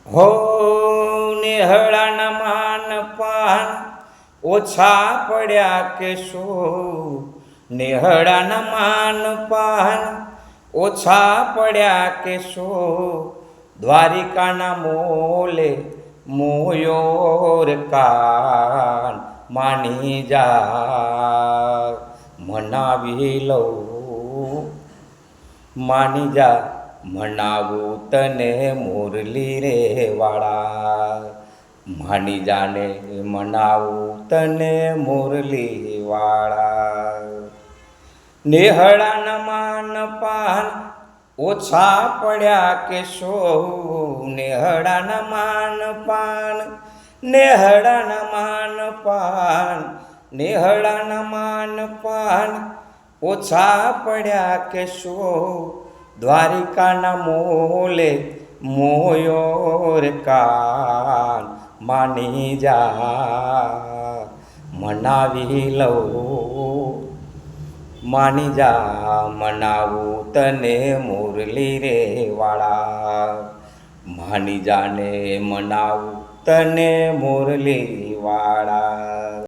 હો નેહળાના માન પાન ઓછા પડ્યા કે શું? નેહળાના માન પાન ઓછા પડ્યા કે શું? દ્વારિકાના મોલે મોયોર કાન માની જા મનાવી લઉં, માની જા મનાવું તને મુરલી રે વાળા, માની જાને મનાવું તને મુરલી વાળા. નેહળાના માન પાન ઓછા પડ્યા કે શું? નેહળાના માન પાન, નેહળાના માન પાન, નેહળાના માન પાન ઓછા પડ્યા કે શું? દ્વારિકાના મોલે મોયોર કાન માની જા મનાવી લઉં, માની જા મનાવું તને મુરલી રે વાળા, માની જાને મનાવું તને મુરલી વાળા.